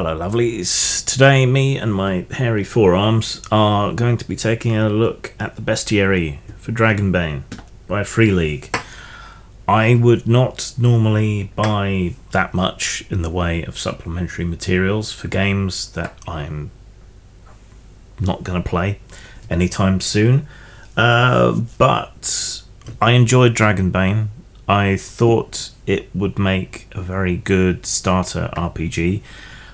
Hello lovelies. Today me and my hairy forearms are going to be taking a look at the Bestiary for Dragonbane by Free League. I would not normally buy that much in the way of supplementary materials for games that I'm not going to play anytime soon, but I enjoyed Dragonbane. I thought it would make a very good starter RPG,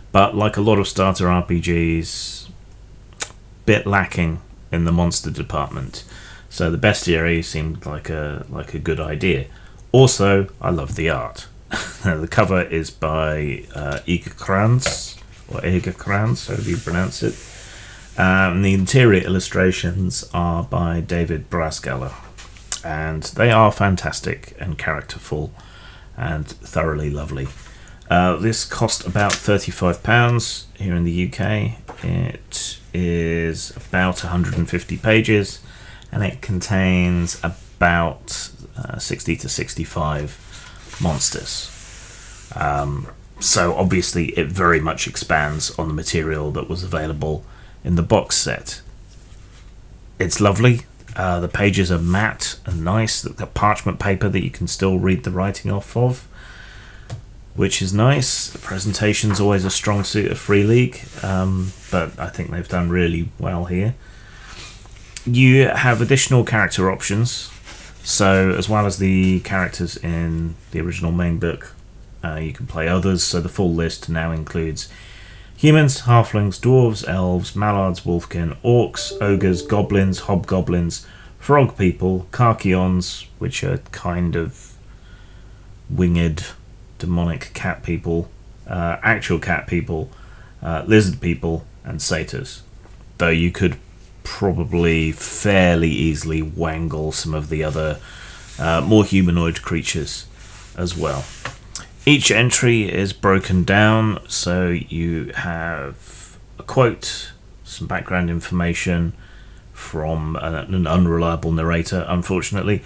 but like a lot of starter RPGs, bit lacking in the monster department. So the Bestiary seemed like a good idea. Also, I love the art. The cover is by Iga Kranz, or Ega Kranz, however you pronounce it. The interior illustrations are by David Brasgaller, and they are fantastic and characterful and thoroughly lovely. This cost about £35 here in the UK. It is about 150 pages and it contains about 60 to 65 monsters. So obviously it very much expands on the material that was available in the box set. It's lovely. The pages are matte and nice. They've got parchment paper that you can still read the writing off of, which is nice. The presentation's always a strong suit of Free League, but I think they've done really well here. You have additional character options, so as well as the characters in the original main book, you can play others. So the full list now includes humans, halflings, dwarves, elves, mallards, wolfkin, orcs, ogres, goblins, hobgoblins, frog people, carchions, which are kind of winged demonic cat people, actual cat people, lizard people, and satyrs. Though you could probably fairly easily wangle some of the other more humanoid creatures as well. Each entry is broken down, so you have a quote, some background information from an unreliable narrator, unfortunately,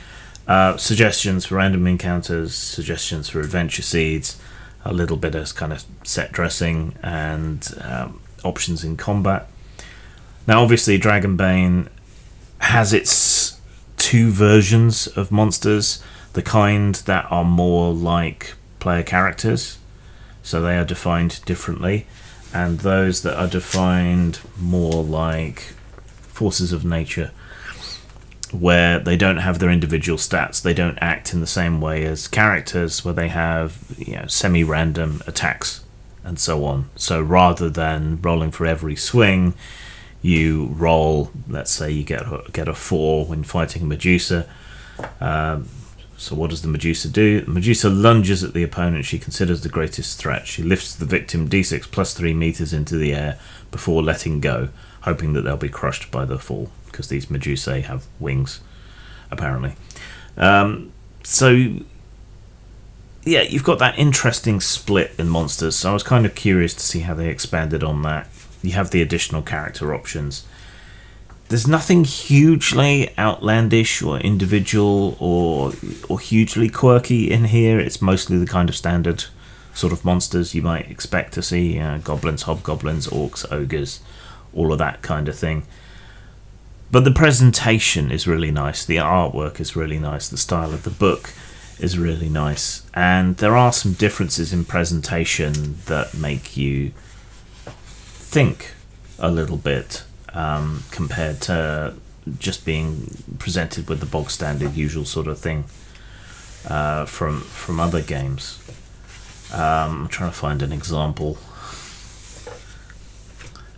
suggestions for random encounters, suggestions for adventure seeds, a little bit of kind of set dressing, and options in combat. Now obviously Dragonbane has its two versions of monsters, the kind that are more like player characters, so they are defined differently, and those that are defined more like forces of nature, where they don't have their individual stats. They don't act in the same way as characters, where they have, semi-random attacks and so on. So rather than rolling for every swing, you roll, let's say you get a 4 when fighting a Medusa. So what does the Medusa do? The Medusa lunges at the opponent she considers the greatest threat. She lifts the victim d6 plus 3 meters into the air before letting go, hoping that they'll be crushed by the fall, because these Medusae have wings, apparently. So, yeah, you've got that interesting split in monsters, so I was kind of curious to see how they expanded on that. You have the additional character options. There's nothing hugely outlandish or individual or hugely quirky in here. It's mostly the kind of standard sort of monsters you might expect to see. Goblins, hobgoblins, orcs, ogres, all of that kind of thing. But the presentation is really nice. The artwork is really nice. The style of the book is really nice. And there are some differences in presentation that make you think a little bit. Compared to just being presented with the bog standard usual sort of thing from other games. I'm trying to find an example.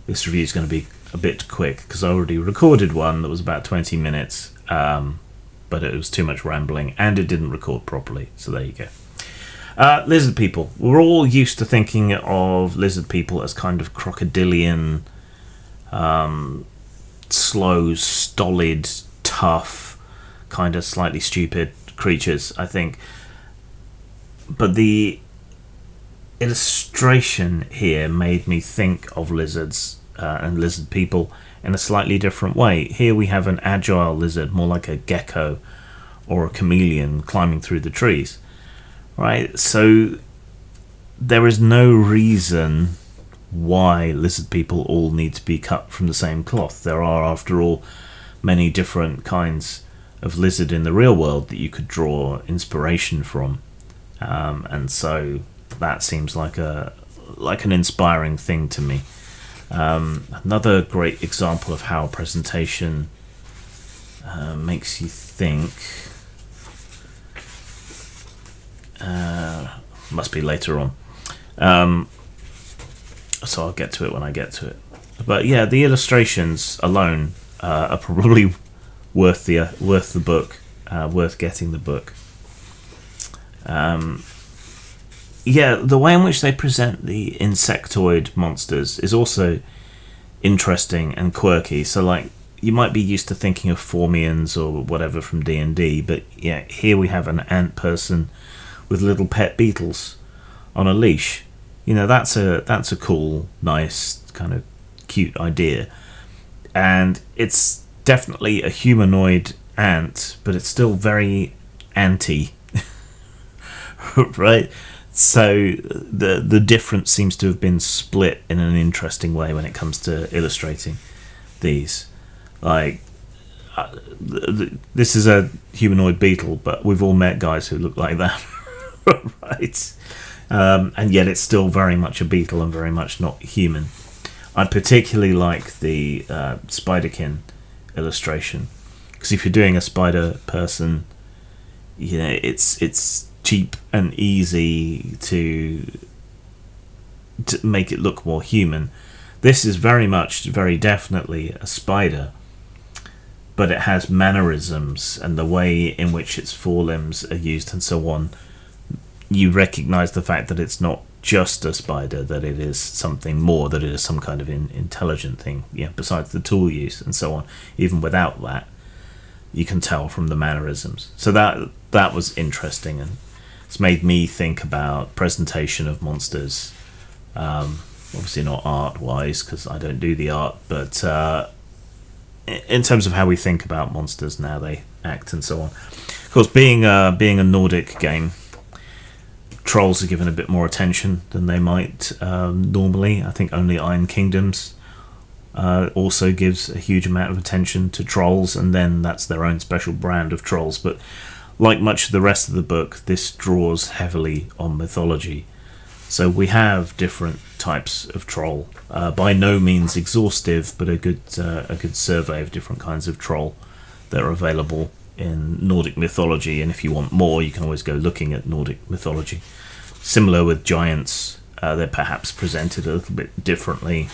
This review is going to be a bit quick because I already recorded one that was about 20 minutes, but it was too much rambling and it didn't record properly, so there you go. Lizard people. We're all used to thinking of lizard people as kind of crocodilian, slow, stolid, tough, kind of slightly stupid creatures, I think. But the illustration here made me think of lizards and lizard people in a slightly different way. Here we have an agile lizard, more like a gecko or a chameleon climbing through the trees, right? So there is no reason why lizard people all need to be cut from the same cloth. There are, after all, many different kinds of lizard in the real world that you could draw inspiration from, and so that seems like an inspiring thing to me. Another great example of how presentation makes you think, must be later on, so I'll get to it when I get to it. But yeah, the illustrations alone are probably worth the book, worth getting the book. Yeah, the way in which they present the insectoid monsters is also interesting and quirky. So, like, you might be used to thinking of Formians or whatever from D&D, but yeah, here we have an ant person with little pet beetles on a leash. You know, that's a cool, nice, kind of cute idea. And it's definitely a humanoid ant, but it's still very anti, right? So the difference seems to have been split in an interesting way when it comes to illustrating these. Like, this is a humanoid beetle, but we've all met guys who look like that, right? And yet it's still very much a beetle and very much not human. I particularly like the spiderkin illustration, because if you're doing a spider person, you know, it's cheap and easy to make it look more human. This is very definitely a spider, but it has mannerisms and the way in which its forelimbs are used and so on. You recognize the fact that it's not just a spider, that it is something more, that it is some kind of intelligent thing, yeah, besides the tool use and so on. Even without that, you can tell from the mannerisms. So that was interesting, and it's made me think about presentation of monsters. Obviously not art-wise, because I don't do the art, but in terms of how we think about monsters and how they act and so on. Of course, being a Nordic game, trolls are given a bit more attention than they might normally. I think only Iron Kingdoms also gives a huge amount of attention to trolls, and then that's their own special brand of trolls. But like much of the rest of the book, this draws heavily on mythology. So we have different types of troll, by no means exhaustive, but a good survey of different kinds of troll that are available in Nordic mythology. And if you want more, you can always go looking at Nordic mythology. Similar with giants, they're perhaps presented a little bit differently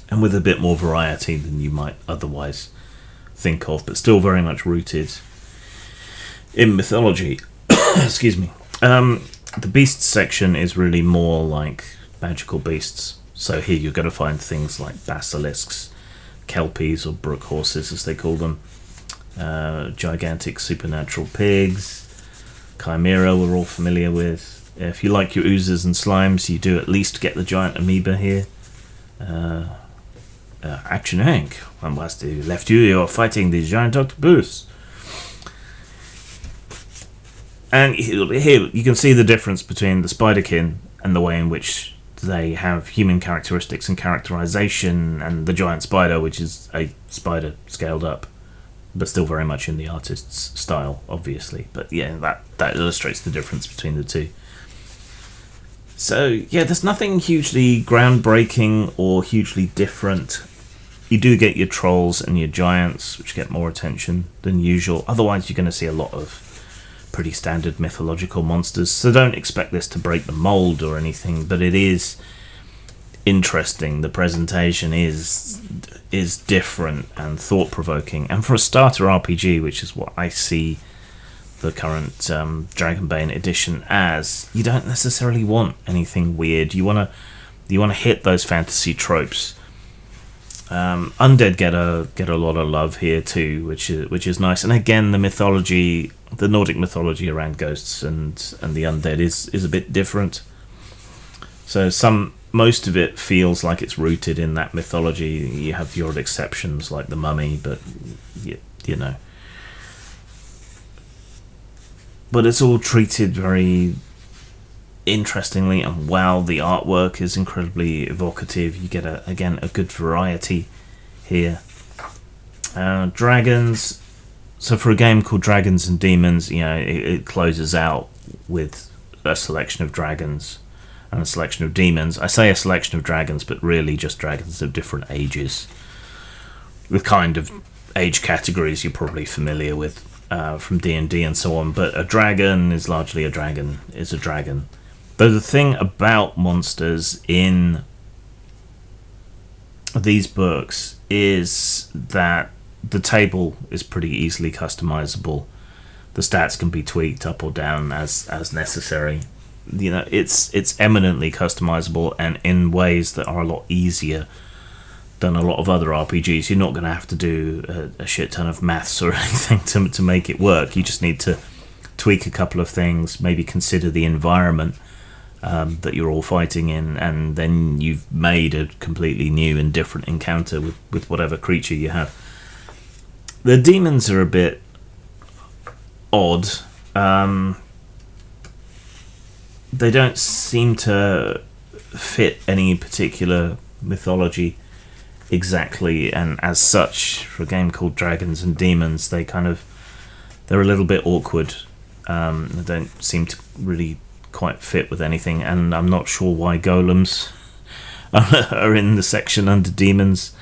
and with a bit more variety than you might otherwise think of, but still very much rooted in mythology. Excuse me. The beasts section is really more like magical beasts. So here you're going to find things like basilisks, kelpies, or brook horses as they call them, gigantic supernatural pigs, chimera we're all familiar with. If you like your oozes and slimes, you do at least get the giant amoeba here. Action Hank, when was the left you're fighting the giant octopus. And here you can see the difference between the spiderkin and the way in which they have human characteristics and characterization, and the giant spider, which is a spider scaled up, but still very much in the artist's style, obviously. But yeah, that illustrates the difference between the two. So yeah, there's nothing hugely groundbreaking or hugely different. You do get your trolls and your giants, which get more attention than usual. Otherwise, you're going to see a lot of pretty standard mythological monsters. So don't expect this to break the mold or anything, but it is interesting. The presentation is different and thought-provoking. And for a starter RPG, which is what I see the current Dragonbane edition as, you don't necessarily want anything weird. You want to hit those fantasy tropes. Undead get a lot of love here too, which is nice. And again, the mythology, the Nordic mythology around ghosts and the undead is a bit different. So most of it feels like it's rooted in that mythology. You have your exceptions like the mummy, but you know. But it's all treated very interestingly, and while the artwork is incredibly evocative, you get a good variety here. Dragons. So for a game called Dragons and Demons, it closes out with a selection of dragons and a selection of demons. I say a selection of dragons, but really just dragons of different ages, with kind of age categories you're probably familiar with from D&D and so on. But a dragon is largely a dragon. Is a dragon. Though the thing about monsters in these books is that the table is pretty easily customizable. The stats can be tweaked up or down as necessary. It's eminently customizable, and in ways that are a lot easier than a lot of other RPGs. You're not going to have to do a shit ton of maths or anything to make it work. You just need to tweak a couple of things, maybe consider the environment that you're all fighting in, and then you've made a completely new and different encounter with whatever creature you have. The demons are a bit odd. They don't seem to fit any particular mythology exactly, and as such, for a game called Dragons and Demons, they're a little bit awkward. They don't seem to really quite fit with anything, and I'm not sure why golems are in the section under demons,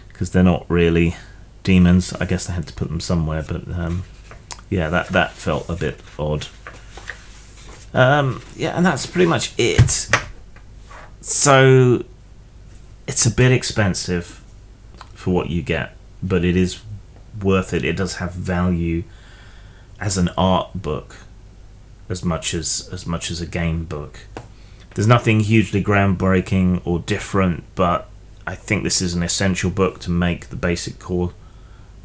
because they're not really demons. I guess they had to put them somewhere, but that felt a bit odd. And that's pretty much it. So it's a bit expensive for what you get, but it is worth it. It does have value as an art book as much as a game book. There's nothing hugely groundbreaking or different, but I think this is an essential book to make the basic core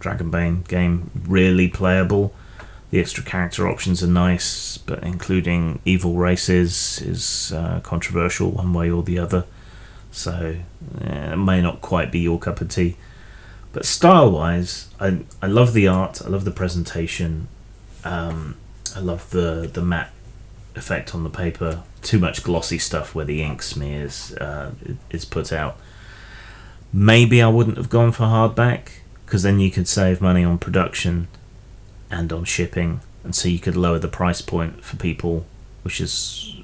Dragonbane game really playable. The extra character options are nice, but including evil races is controversial one way or the other, so it may not quite be your cup of tea. But style-wise, I love the art, I love the presentation, I love the matte effect on the paper. Too much glossy stuff where the ink smears is put out. Maybe I wouldn't have gone for hardback, because then you could save money on production and on shipping, and so you could lower the price point for people, which is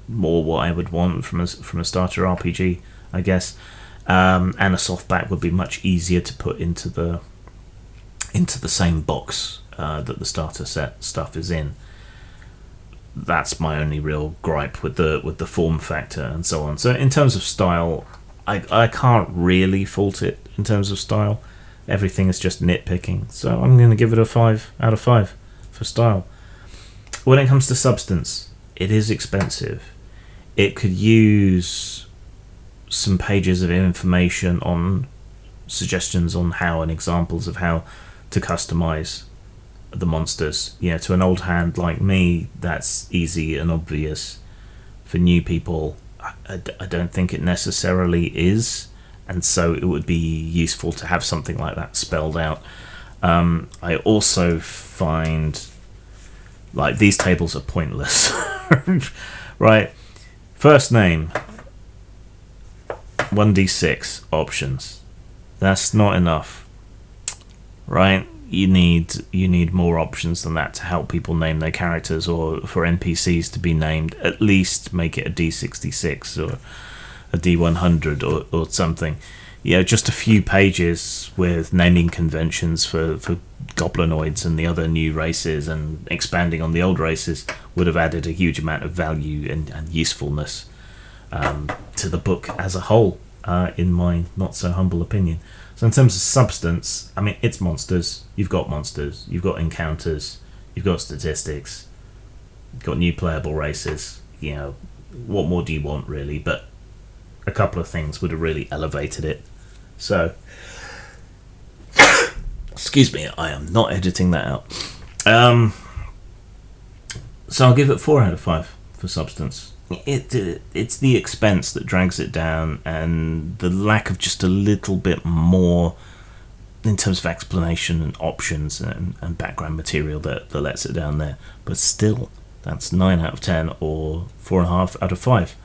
more what I would want from a starter RPG, I guess. And a softback would be much easier to put into the same box that the starter set stuff is in. That's my only real gripe with the form factor and so on. So in terms of style, I can't really fault it in terms of style. Everything is just nitpicking, so I'm going to give it a 5 out of 5 for style. When it comes to substance, it is expensive. It could use some pages of information on suggestions on how and examples of how to customize the monsters. To an old hand like me, that's easy and obvious. For new people, I don't think it necessarily is, and so it would be useful to have something like that spelled out. I also find like these tables are pointless. Right, first name, 1d6 options. That's not enough, right? You need more options than that to help people name their characters, or for NPCs to be named. At least make it a D66 or a D100 or something. Just a few pages with naming conventions for goblinoids and the other new races, and expanding on the old races would have added a huge amount of value and usefulness to the book as a whole, in my not so humble opinion. So in terms of substance, I mean, it's monsters. You've got encounters, you've got statistics, you've got new playable races. What more do you want, really? But a couple of things would have really elevated it. So, excuse me, I am not editing that out. So I'll give it 4 out of 5 for substance. It's the expense that drags it down, and the lack of just a little bit more in terms of explanation and options and background material that lets it down there. But still, That's 9 out of 10 or 4.5 out of 5.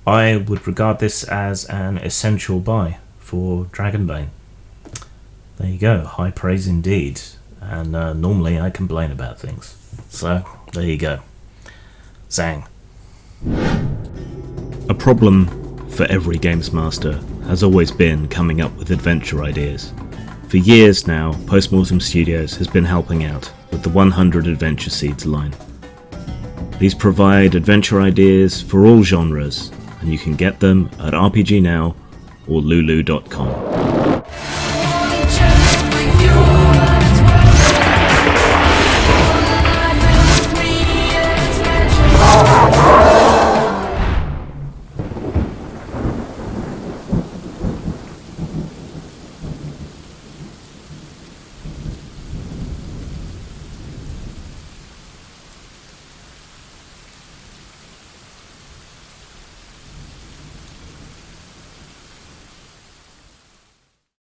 I would regard this as an essential buy for Dragonbane. There you go, high praise indeed. And normally I complain about things. So, there you go. Zang. A problem for every games master has always been coming up with adventure ideas. For years now, Postmortem Studios has been helping out with the 100 Adventure Seeds line. These provide adventure ideas for all genres, and you can get them at RPG Now or lulu.com.